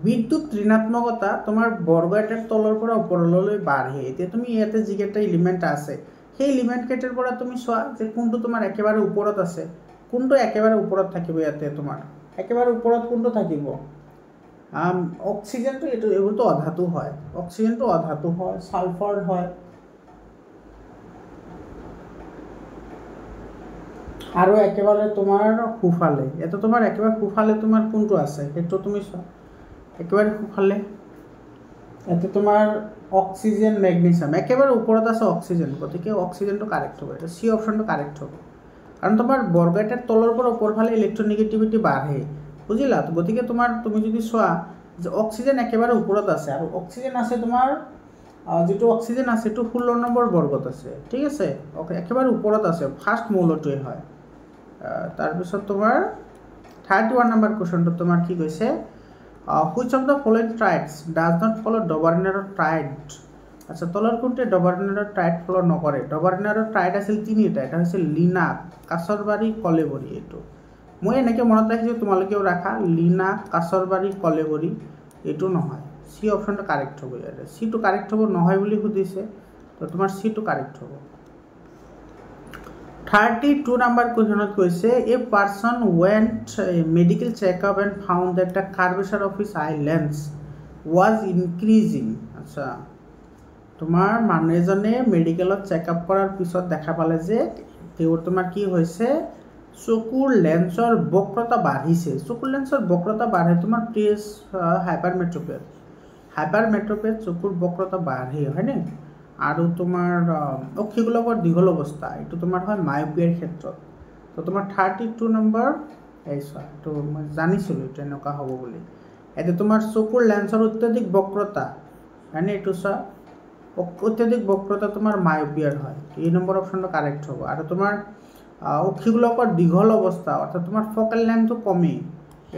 বিদ্যুৎ ঋণাত্মকতা তোমার বর্গ এটার তলৰ পৰা ওপৰলৈ বাঢ়ে এতিয়া তুমি ইয়াতে যিকেইটা এলিমেন্ট আছে সেই এলিমেন্ট কেইটাৰ পৰা তুমি চোৱা যে কোনটো তোমাৰ একেবাৰে ওপৰত আছে কোনটো একেবাৰে ওপৰত থাকিব ইয়াতে তোমাৰ একেবাৰে ওপৰত কোনটো থাকিব অক্সিজেনটো এইটো অধাতু হয় অক্সিজেনটো অধাতু হয় সালফাৰ হয় আৰু একেবাৰে তোমাৰ খুফালে এটা তোমাৰ একেবাৰে খুফালে তোমাৰ কোনটো আছে সেইটো তুমি চোৱা একেবাৰে খুফালে এতে তোমাৰ অক্সিজেন ম্যাগনেসিয়াম একেবাৰে ওপৰত আছে অক্সিজেন গতিকে অক্সিজেনটো কাৰেক্ট হ'ব এটা সি অপশ্যনটো কাৰেক্ট হ'ব কাৰণ তোমাৰ বৰ্গ এটাৰ তলৰ পৰা ওপৰ ফালে ইলেক্ট্ৰনেগেটিভিটি বাঢ়ে বুজিলা গতিকে তোমাৰ তুমি যদি চোৱা যে অক্সিজেন একেবাৰে ওপৰত আছে আৰু অক্সিজেন আছে তোমাৰ যেটো অক্সিজেন আছে তো 16 নম্বৰ বৰ্গত আছে ঠিক আছে একেবাৰে ওপৰত আছে ফাৰ্স্ট মৌলটোৱে হয় তাৰ পিছত তোমাৰ 31 নম্বৰ কোৱেশ্চনটো তোমাৰ কি কৈছে which of the following triads does not follow Dobereiner triad আচ্ছা তলৰ কোনটো Dobereiner triad ফলো নকৰে Dobereiner triad আছিল তিনিটা এটা হৈছে লিনা কাছৰবাৰী কলেবৰী এটো মই এনেকে মনত ৰাখিছো তোমালোকেও ৰাখা লিনা কাছৰবাৰী কলেবৰী এটো নহয় সি অপশ্যনটো কাৰেক্ট হ'ব ইয়াতে সি টো কাৰেক্ট হ'ব নহয় বুলি খুদিছে তো তোমাৰ সি টো কাৰেক্ট হ'ব 32 number question কৈছে a person went a medical checkup and found that the curvature of his eye lens was increasing আচ্ছা তোমাৰ মানুহজনে মেডিকেলত চেকআপ কৰাৰ পিছত দেখা পালে যে তেওঁৰ তোমাৰ কি হৈছে চকুৰ লেন্সৰ বক্ৰতা বাঢ়িছে চকুৰ লেন্সৰ বক্ৰতা বাঢ়ে তোমাৰ প্ৰেছ হাইপাৰমেট্ৰোপেথ চকুৰ বক্ৰতা বাঢ়ে হয়নে আৰু তোমাৰ অক্ষিগোলকৰ দীঘল অৱস্থা এটো তোমাৰ হয় মায়োপিয়াৰ ক্ষেত্ৰত তো তোমাৰ 32 নম্বৰ এইছা তো মই জানিছিলো এটা এনেকা হ'ব বুলি এতে তোমাৰ চকুৰ লেন্সৰ অত্যাধিক বক্ৰতা মানে এটো সা অত্যাধিক বক্ৰতা তোমাৰ মায়োপিয়াৰ হয় এই নম্বৰ অপশ্যনটো কাৰেক্ট হ'ব আৰু তোমাৰ অক্ষিগোলকৰ দীঘল অৱস্থা অৰ্থাৎ তোমাৰ ফোকাল লেন্থটো কমে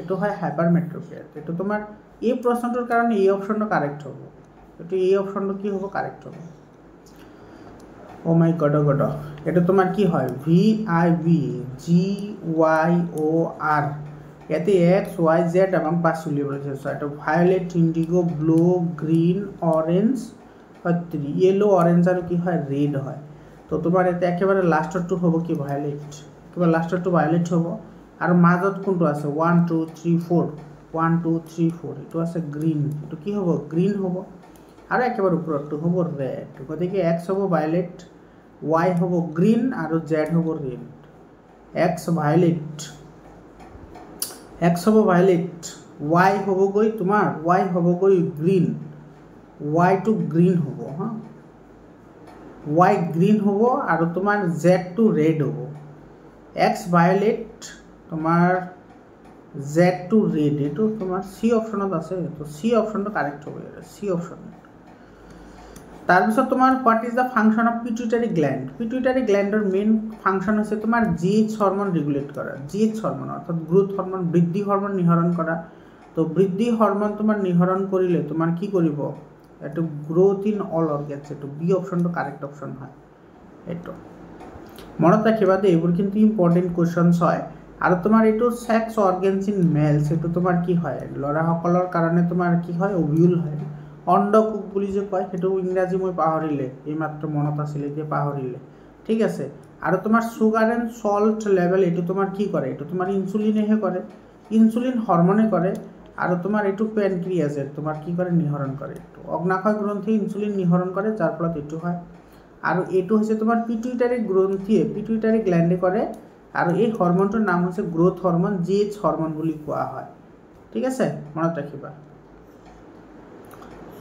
এটো হয় হাইপাৰমেট্ৰোপিয়া এটো তোমাৰ এই প্ৰশ্নটোৰ কাৰণে এই অপশ্যনটো কাৰেক্ট হ'ব এটো এই অপশ্যনটো কি হ'ব কাৰেক্ট হ'ব ও মাই গড এটা তোমার কি হয় VIVGYOR এতে X Y Z এবং পাঁচ উলিয়াব আছে এটা violet indigo blue green orange হয় 3 ইয়েলো অরেঞ্জ আর কি হয় রেড হয় তো তোমার এতে একেবারে লাস্টৰটো হ'ব কি ভায়োলেট একেবাৰে লাস্টৰটো ভায়োলেট হ'ব আৰু মাজত কোনটো আছে 1 2 3 4 1 2 3 4 এটো আছে গ্রিন এটো কি হ'ব গ্রিন হ'ব আৰু একেবাৰে ওপৰটো হ'ব ৰেড গতিকে X হ'ব ভায়োলেট Y হ'ব গ্ৰিন আৰু Z হ'ব ৰেড X হ'ব ভায়োলেট Y হ'ব গৈ তোমাৰ Y হ'ব গৈ গ্ৰিন Y টু গ্ৰিন হ'ব হা Y গ্ৰিন হ'ব আৰু তোমাৰ Z টু ৰেড হ'ব X ভায়োলেট তোমাৰ Z টু ৰেড এটো তোমাৰ সি অপশ্যনত আছে তো সি অপশ্যনটো কাৰেক্ট হ'ব সি অপশ্যন তাৰ পিছত তোমাৰ what is the function of pituitary গ্ল্যান্ডৰ মেইন ফাংশন আছে তোমাৰ জিএইচ হৰমোন ৰেগুলেট কৰা জিএইচ হৰমোন অৰ্থাৎ গ্ৰোথ হৰমোন বৃদ্ধি হৰমোন নিহৰণ কৰা তো বৃদ্ধি হৰমোন তোমাৰ নিহৰণ কৰিলে তোমাৰ কি কৰিব এটো গ্ৰোথ ইন অল অৰ্গানস এটো বি অপশনটো কাৰেক্ট অপশন হয় এটো মনত ৰাখিবা দে এইবোৰ কিন্তু ইম্পৰ্টেন্ট কোৱেশ্চনছ হয় আৰু তোমাৰ এটো সেক্স অৰ্গানস ইন মেলস এটো তোমাৰ কি হয় লৰা সকলৰ কাৰণে তোমাৰ কি হয় ওভিউল হয় অন্ডকোষ বুলি যে কয় হেতু ইংৰাজী মই পাহৰিলে এই মাত্ৰ মনত আছিল এতিয়া পাহৰিলে ঠিক আছে আৰু তোমাৰ সুগাৰ এন্ড সল্ট লেভেল এটো তোমাৰ কি কৰে এটো তোমাৰ ইনসুলিনহে কৰে ইনসুলিন হৰমোনে কৰে আৰু তোমাৰ এটো প্যানক্ৰিয়াসে তোমাৰ কি কৰে নিহৰণ কৰে এটো অগ্নাশয় গ্ৰন্থি ইনসুলিন নিহৰণ কৰে যাৰ ফলত এটো হয় আৰু এটো হৈছে তোমাৰ পিটুইটাৰি গ্ৰন্থিয়ে পিটুইটাৰি গ্ল্যান্ডে কৰে আৰু এই হৰমোনটোৰ নাম হৈছে গ্ৰোথ হৰমোন জিএইচ হৰমোন বুলি কোৱা হয় ঠিক আছে মনত ৰাখিবা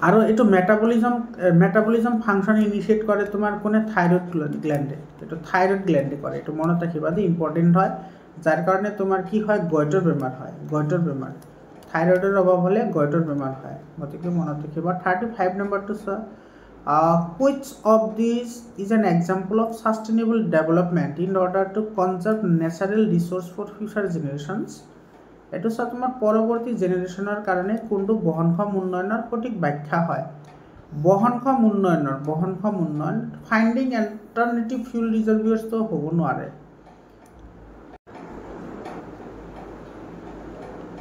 আৰু এইটো মেটাবলিজম ফাংচন ইনিচিয়েট কৰে তোমাৰ কোনে থাইৰয়েড গ্ল্যান্ডে এইটো থাইৰয়েড গ্ল্যান্ডে কৰে এইটো মনত ৰাখিবা দেই ইম্পৰ্টেণ্ট হয় যাৰ কাৰণে তোমাৰ কি হয় গইটৰ বেমাৰ হয় গইটৰ বেমাৰ থাইৰয়েডৰ অভাৱ হ'লে গইটৰ বেমাৰ হয় গতিকে মনত ৰাখিবা 35 নম্বৰটো চোৱা which of these is an example of sustainable development in order to conserve natural resource for future generations এটো সব তোমার পরবর্তী জেনারেশনের কারণে কোনটো বহনক্ষম উন্নয়নৰ সঠিক ব্যাখ্যা হয় বহনক্ষম উন্নয়ন ফাইন্ডিং অল্টাৰনেটিভ ফিউল ৰিজাৰ্ভায়াৰ্স তো হ'ব নোৱাৰে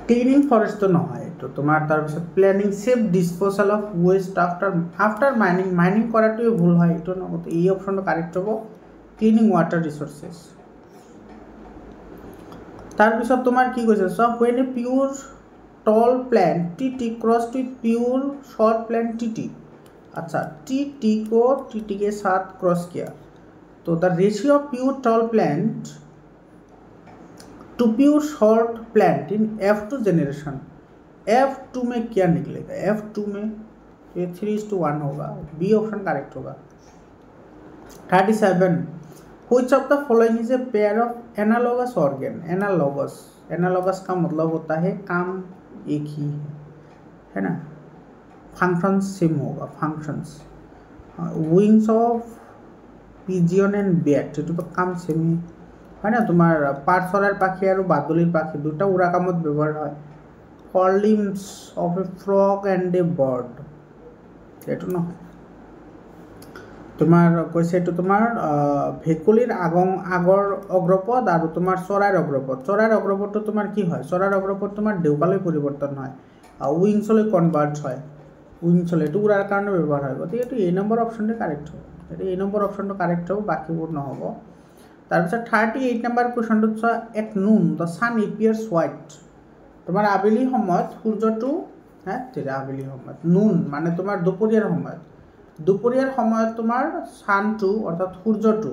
ক্লিনিং ফৰেস্ট তো নহয় তো তোমাৰ তাৰ পিছত planning safe disposal of waste after mining কৰাটোই ভুল হয় এটো নগত এই অপশনটো কারেক্ট হ'ব ক্লিনিং ওয়াটার রিসোর্সেস তার পিছত তোমার কি কৈছে সব when a pure tall plant TT crossed with pure short plant TT अच्छा TT को TT के साथ क्रॉस किया तो the ratio of pure tall plant to pure short plant in F2 generation F2 में क्या निकलेगा F2 में ये 3:1 होगा B ऑप्शन करेक्ट होगा 37 Which of the following is a pair of analogous organ analogous का मतलब होता है काम एक ही है ना फंक्शंस सेम होगा functions wings of pigeon and bat এটা তো কাম সেম হয় না তোমার পাট চৰাইৰ পাখি আৰু বাদুলিৰ পাখি দুটা উৰা কামত ব্যৱহাৰ হয় four limbs of a frog and a bird এটো নহয় তোমার কৈছে এটো তোমার ভেকুলিৰ আগৰ অগ্ৰপদ আৰু তোমাৰ চৰাইৰ অগ্ৰপদটো তোমাৰ কি হয় চৰাইৰ অগ্ৰপদ তোমাৰ দেউকালৈ পৰিৱৰ্তন হয় উইংছলৈ কনভাৰ্ট হয় উইংছলৈ এটো উৰাৰ কাৰণে ব্যৱহাৰ হয় গতিকে এটো এই নম্বৰ অপশনটো কাৰেক্ট হ'ব এটো এই নম্বৰ অপশনটো কাৰেক্ট হ'ব বাকিবোৰ নহব তাৰপিছত 38 নম্বৰ কোৱেশ্চনটো চোৱা এট নুন দ্য সান এপিয়াৰ্স হোৱাইট তোমাৰ আবেলি সময়ত সূৰ্যটো আবেলি সময়ত নুন মানে তোমাৰ দুপৰীয়াৰ সময়ত তোমাৰ সানটো অৰ্থাৎ সূৰ্যটো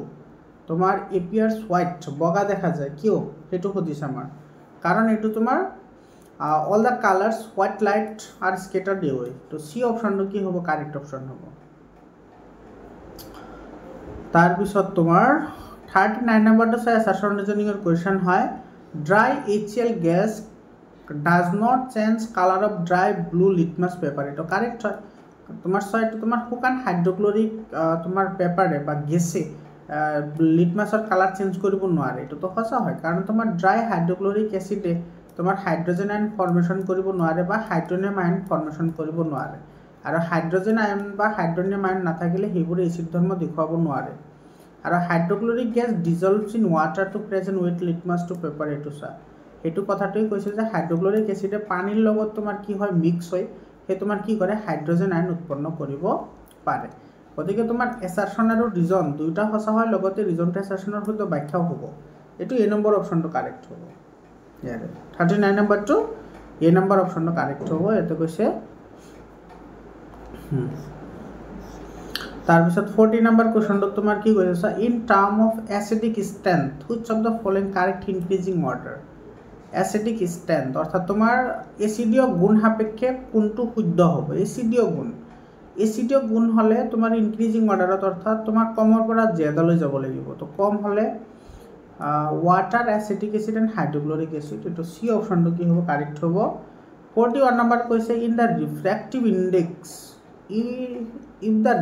তোমাৰ এপিয়াৰ্স হোৱাইট বগা দেখা যায় কিয় হেতু সুধিছে আমাৰ কাৰণ এটো তোমাৰ all the colors white light are scattered away তো সি অপশনটো কি হ'ব কারেক্ট অপশন হ'ব তার পিছত তোমাৰ 39 নম্বৰটো চাই assertion reasoning এৰ কোৱেশ্চন হয় dry HCl gas does not change color of dry blue litmus paper এটো কারেক্ট হয় তোমার সাইড তোমার শুকান হাইড্রোক্লোরিক তোমার পেপারে বা গেসে লিটমাসৰ কালাৰ চেঞ্জ কৰিব নোৱাৰে এটো তো সঁচা হয় কাৰণ তোমাৰ ড্ৰাই হাইড্ৰোক্লোৰিক এসিডে তোমাৰ হাইড্ৰোজেন আয়ন ফৰ্মেশন কৰিব নোৱাৰে বা হাইড্ৰোনিয়াম আয়ন ফৰ্মেশন কৰিব নোৱাৰে আৰু হাইড্ৰোজেন আয়ন বা হাইড্ৰোনিয়াম আয়ন নাথাকিলে সেইবোৰ এসিড ধৰ্ম দেখুৱাব নোৱাৰে আৰু hydrochloric gas dissolves in water to present with litmus to paper এটো সা এটো কথাটোই কৈছে যে হাইড্রোক্লোরিক এসিডে পানীৰ লগত তোমাৰ কি হয় মিক্স হয় হে তোমাৰ কি কৰে হাইড্ৰোজেন আয়ন উৎপন্ন কৰিব পাৰে গতিকে তোমাৰ এসাৰশন আৰু ৰিজন দুইটা সঁচা হয় লগতে ৰিজনটো এসাৰশনৰ সৈতে ব্যাখ্যাও হ'ব এটো এ নম্বৰ অপশনটো কাৰেক্ট হ'ব ইয়াৰে 39 নম্বৰটো এ নম্বৰ অপশনটো কাৰেক্ট হ'ব এটো কৈছে তাৰ পিছত 40 নম্বৰ কোৱেশ্চনটো তোমাৰ কি কৈছে in term of acidic strength which of the following correct increasing order acidic strength অর্থাৎ তোমার এসিডীয় গুণ সাপেক্ষে কোনটো শুদ্ধ হবে এসিডীয় গুণ হলে তোমার ইনক্রিজিং অর্ডারত অর্থাৎ তোমার কমৰ পৰা জেডলৈ যাব লাগিব তো কম হলে water acetic acid and hydrochloric acid এটো সি অপশনটো কি হ'ব কারেক্ট হ'ব 41 নম্বৰ কৈছে in the refractive index if the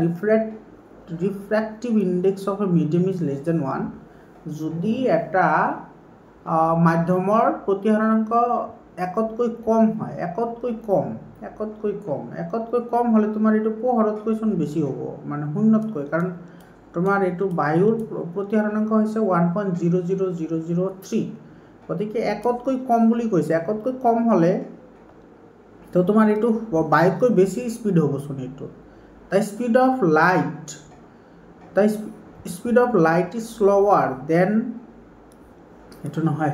refractive index of a medium is less than 1 যদি এটা মাধ্যমৰ প্ৰতিহৰণাংক একতকৈ কম হলে তোমাৰ এটো পোহৰতকৈ চোন বেছি হ'ব মানে শূন্যতকৈ কাৰণ তোমাৰ এটো বায়ুৰ প্ৰতিহৰণাংক হৈছে 1.00003 গতিকে একতকৈ কম বুলি কৈছে একতকৈ কম হলে তো তোমাৰ এটো বায়ুতকৈ বেছি স্পিড হ'ব চোন এটো the speed of light is slower than eto nohoy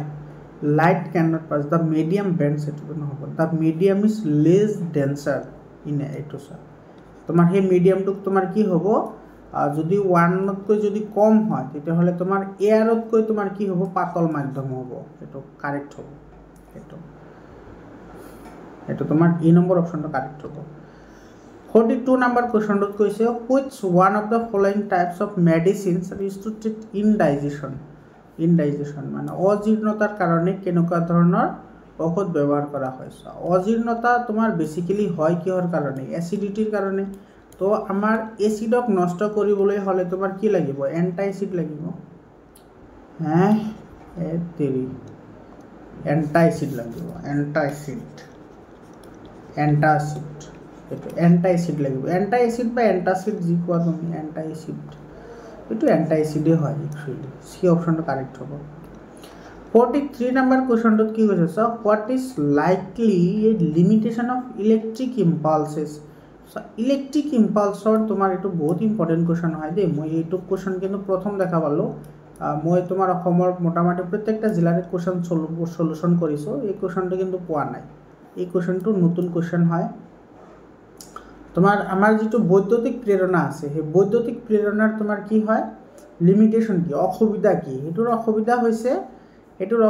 light cannot pass the medium bends eto nohob the medium is less denser in eto sa tomar he medium tuk tomar ki hobo jodi 1 koi jodi kom hoy tete hole tomar air ot koi tomar ki hobo patol madhyam hobo eto correct hobo eto tomar e number option to correct hobo 42 number question কৈছে which one of the following types of medicines are used to treat indigestion মানে অজীর্ণতার কারণে কেনেকুৱা ধৰণৰ ঔষধ ব্যৱহাৰ কৰা হয় অজীৰ্ণতা তোমাৰ বেসিক্যালি হয় কিহৰ কাৰণে এসিডিটিৰ কাৰণে তো আমাৰ এসিডক নষ্ট কৰিবলৈ হলে তোমাৰ কি লাগিব এন্টাইসিড লাগিব হ্যাঁ তেৰি এন্টাইসিড লাগিব এন্টাইসিড এটো এন্টাইসিড লাগিব এন্টাইসিড বা এন্টাসিড যি কোৱা তুমি এন্টাইসিড এটো এন্টাইসিডে হয় एक्चुअली সি অপশনটো কারেক্ট হ'ব 43 নাম্বার কোশ্চনটো কি কৈছে so what is likely a limitation of electric impulses so electric ইম্পালসৰ তোমাৰ এটো বহুত ইম্পৰ্টেন্ট কোশ্চন হয় দে মই এইটো কোশ্চন কিন্তু প্ৰথম দেখা পালো মই তোমাৰ অসমৰ মোটামুটি প্ৰত্যেকটা জিলাৰে কোশ্চন সলিউশন কৰিছো এই কোশ্চনটো কিন্তু পোৱা নাই এই কোশ্চনটো নতুন কোশ্চন হয় তোমার আমার যেটো বৈদ্যুতিক প্রেরণা আছে সেই বৈদ্যুতিক প্রেরণার তোমার কি হয় লিমিটেশন কি অসুবিধা কি এটোর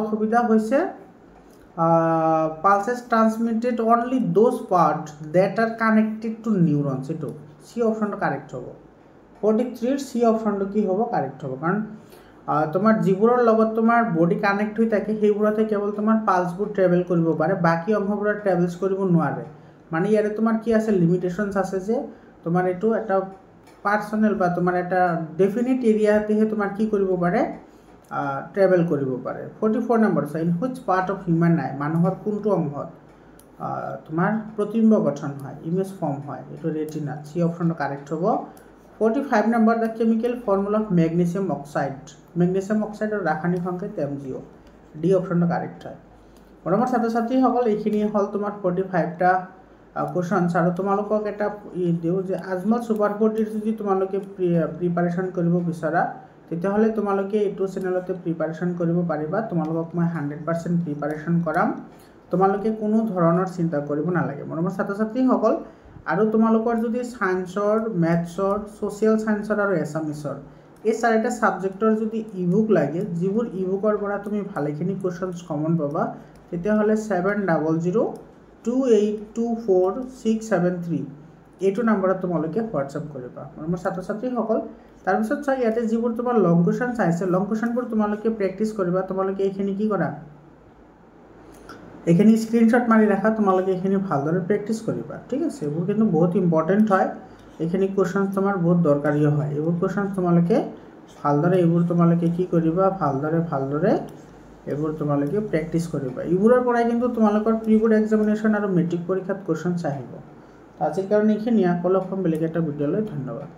অসুবিধা হইছে pulses transmitted only those parts that are connected to neurons এটো সি অপশনটা কারেক্ট হবে 43 সি অপশনটা কি হবে কারেক্ট হবে কারণ তোমার জীবৰৰ লগত তোমাৰ বডি কানেক্ট হৈ থাকে সেইবোৰতে কেৱল তোমাৰ পালসবোৰ ট্ৰেভেল কৰিব পাৰে বাকি অংশবোৰ ট্ৰেভেলস কৰিব নোৱাৰে মানে ইয়াৰে তোমাৰ কি আছে লিমিটেশনস আছে যে তোমাৰ এটো এটা পাৰ্সোনাল বা তোমাৰ এটা ডেফিনিট এৰিয়াতেহে তোমাৰ কি কৰিব পাৰে ট্ৰেভেল কৰিব পাৰে 44 number in which part of human eye মানুহৰ কোনটো অংশত তোমাৰ প্ৰতিবিম্ব গঠন হয় ইমেজ ফৰ্ম হয় এটো ৰেটিনা সি অপশনটো কাৰেক্ট হ'ব 45 নম্বৰ the chemical formula of magnesium অক্সাইডৰ ৰাসায়নিক সংকেত MgO ডি অপশনটো কাৰেক্ট হয় মৰমৰ ছাত্ৰ-ছাত্ৰী সকল এইখিনি হল তোমাৰ 45 টা কোশ্চন আৰু তোমালোকক এটা দিও যে আজমল সুপাৰ 40 যদি তোমালোকে প্ৰিপাৰেচন কৰিব বিচাৰা তেতিয়া হলে তোমালোকে এটো চেনেলতে প্ৰিপাৰেচন কৰিব পাৰিবা তোমালোকক মই 100% প্ৰিপাৰেচন কৰাম তোমালোকে কোনো ধৰণৰ চিন্তা কৰিব নালাগে মৰমৰ ছাত্ৰ-ছাত্ৰী সকল আৰু তোমালোকৰ যদি সায়েন্সৰ ম্যাথছৰ সোশ্যাল সায়েন্সৰ আৰু এছামিছৰ এই চাৰিটা সাবজেক্টৰ যদি ইবুক লাগে যিবোৰ ইবুকৰ পৰা তুমি ভালেখিনি কোশ্চনস কমন পাবা তেতিয়া হলে 7002824673 এইটো নম্বৰত তোমালোকে WhatsApp কৰিবা মোৰ ছাত্ৰ-ছাত্ৰী সকল তাৰ পিছত চাই ইয়াতে যিবোৰ তোমাৰ লং কোশ্চন চাইছে লং কোশ্চনবোৰ তোমালোকে প্ৰেক্টিস কৰিবা তোমালোকে এইখিনি কি কৰা এইখিনি স্ক্ৰিনশট মাৰি ৰাখা তোমালোকে এইখিনি ভালদৰে প্ৰেক্টিস কৰিবা ঠিক আছে এইবোৰ কিন্তু বহুত ইম্পৰ্টেন্ট হয় এইখিনি কোশ্চন তোমাৰ বহুত দৰকাৰী হয় এইবোৰ কোশ্চন তোমালোকে ভালদৰে এইবোৰ তোমালোকে কি কৰিবা ভালদৰে এইবোৰ তোমালোকে প্ৰেক্টিস কৰিবা এইবোৰৰ পৰাই কিন্তু তোমালোকৰ প্ৰি বোৰ্ড এক্সামিনেশন আৰু মেট্ৰিক পৰীক্ষাত কোশ্চন আহিব আজিৰ কাৰণে এইখিনি আকলক বেলেগ এটা ভিডিঅ'লৈ ধন্যবাদ